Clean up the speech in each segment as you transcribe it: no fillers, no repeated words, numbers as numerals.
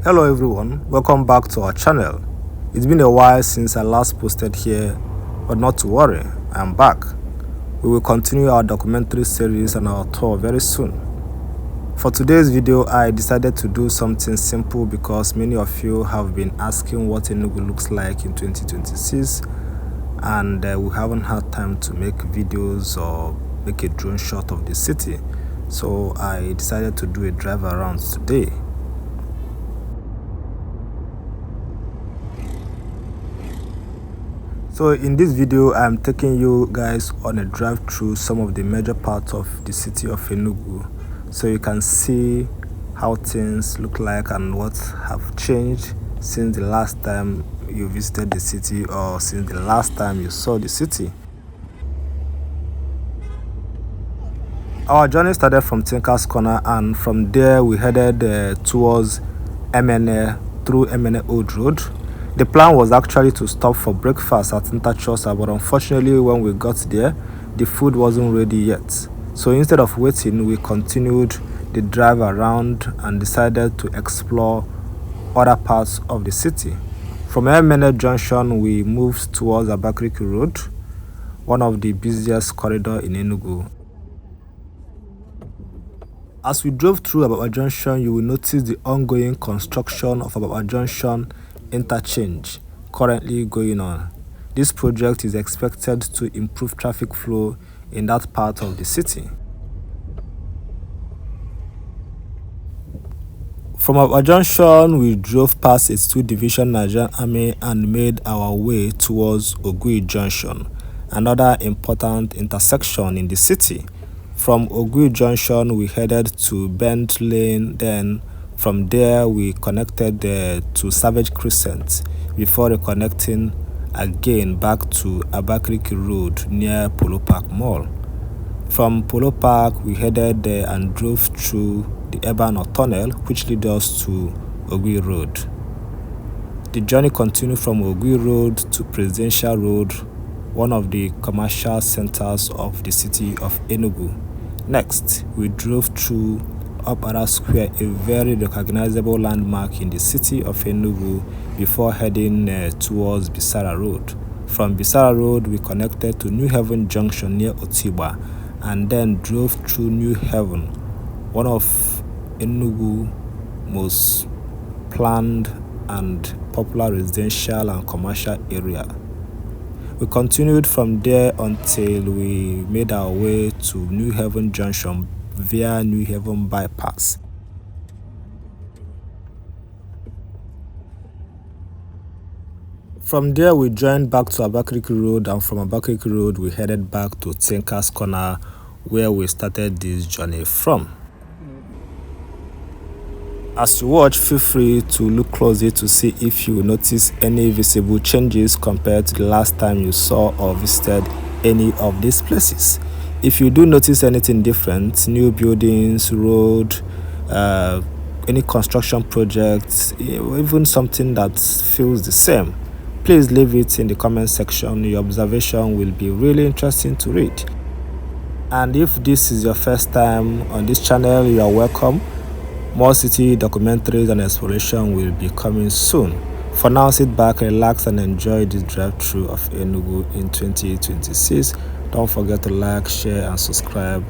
Hello everyone, welcome back to our channel. It's been a while since I last posted here, but not to worry, I am back. We will continue our documentary series and our tour very soon. For today's video, I decided to do something simple because many of you have been asking what Enugu looks like in 2026 and we haven't had time to make videos or make a drone shot of the city. So I decided to do a drive around today. So in this video, I'm taking you guys on a drive through some of the major parts of the city of Enugu, so you can see how things look like and what have changed since the last time you visited the city or since the last time you saw the city. Our journey started from Tinker's Corner, and from there we headed towards Emene through Emene Old Road. The plan was actually to stop for breakfast at Ntachosa, but unfortunately when we got there, the food wasn't ready yet. So instead of waiting, we continued the drive around and decided to explore other parts of the city. From Emene Junction, we moved towards Abakaliki Road, one of the busiest corridors in Enugu. As we drove through Ababa Junction, you will notice the ongoing construction of Ababa Junction interchange currently going on. This project is expected to improve traffic flow in that part of the city. From Ababa Junction, we drove past its 2 Division Nigerian Army and made our way towards Ogui Junction, another important intersection in the city. From Ogui Junction, we headed to Bent Lane, then from there we connected to Savage Crescent before reconnecting again back to Abakaliki Road near Polo Park Mall. From Polo Park, we headed and drove through the Urban Tunnel, which leads us to Ogui Road. The journey continued from Ogui Road to Presidential Road, one of the commercial centers of the city of Enugu. Next, we drove through Opera Square, a very recognizable landmark in the city of Enugu, before heading towards Bisara Road. From Bisara Road, we connected to New Haven Junction near Otigba and then drove through New Haven, one of Enugu's most planned and popular residential and commercial area. We continued from there until we made our way to New Haven Junction via New Haven Bypass. From there, we joined back to Abakaliki Road, and from Abakaliki Road, we headed back to Tinker's Corner, where we started this journey from. As you watch, feel free to look closely to see if you notice any visible changes compared to the last time you saw or visited any of these places. If you do notice anything different, new buildings, road, any construction projects, even something that feels the same, please leave it in the comment section. Your observation will be really interesting to read. And if this is your first time on this channel, you are welcome. More city documentaries and exploration will be coming soon. For now, sit back, relax, and enjoy this drive-through of Enugu in 2026. Don't forget to like, share, and subscribe,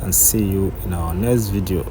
and see you in our next video.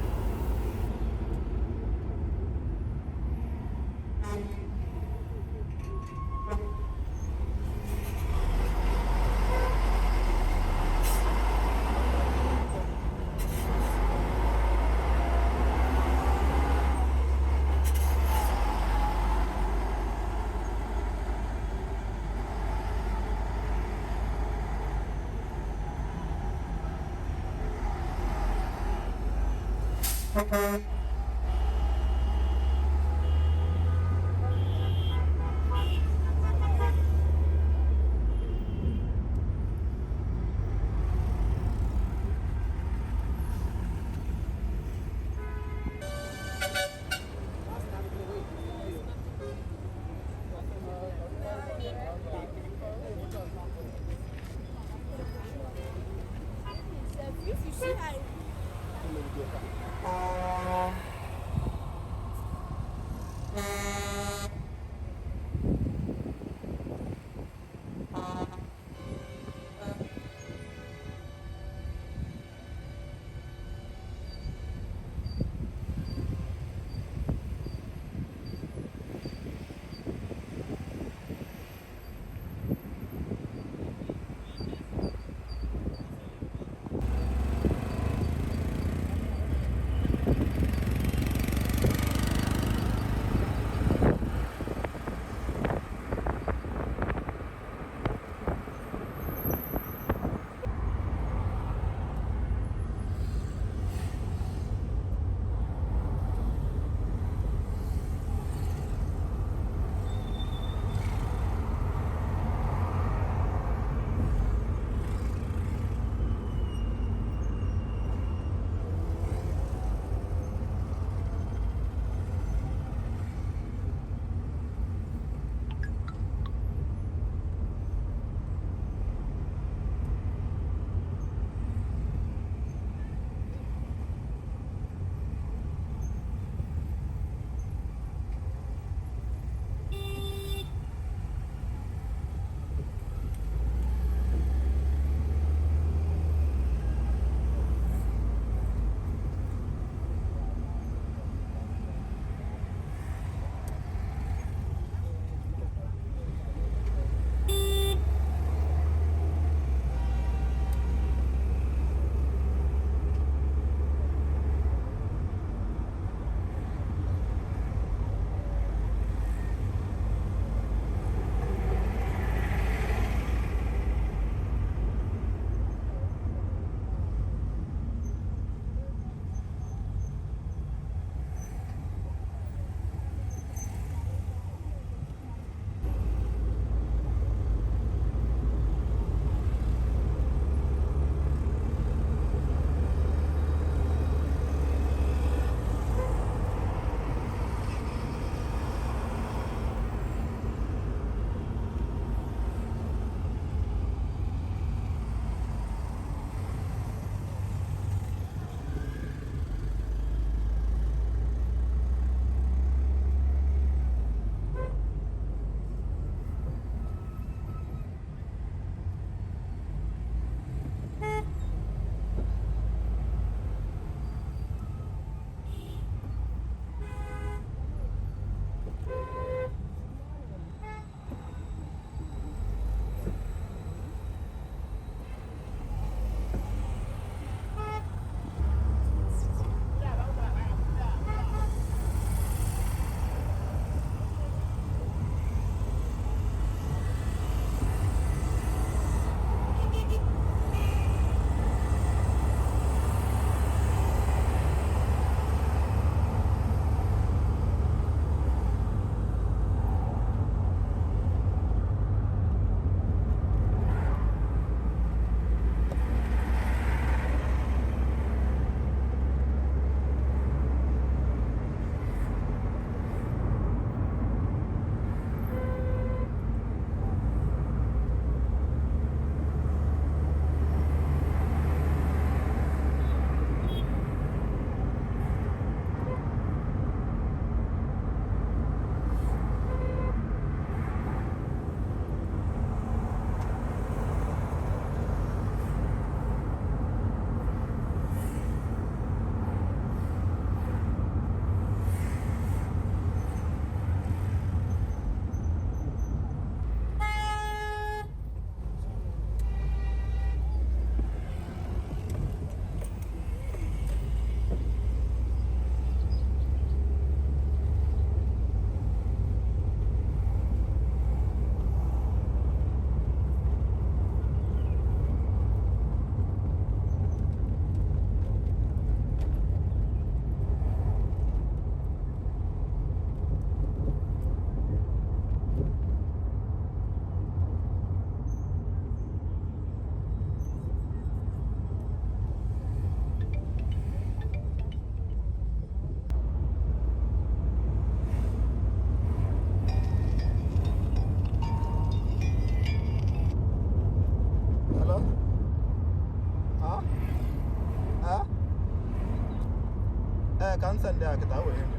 Can send there. Get away in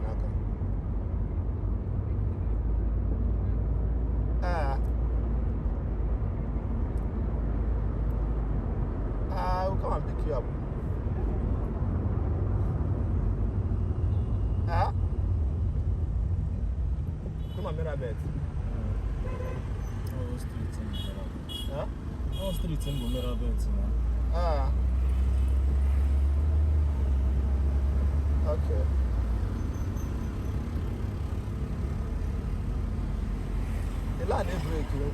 I'll come and pick you up. Come on, Mirabet. Oh, street in Mirabet. Huh? Oh, street in Mirabet. Okay. The line is breaking.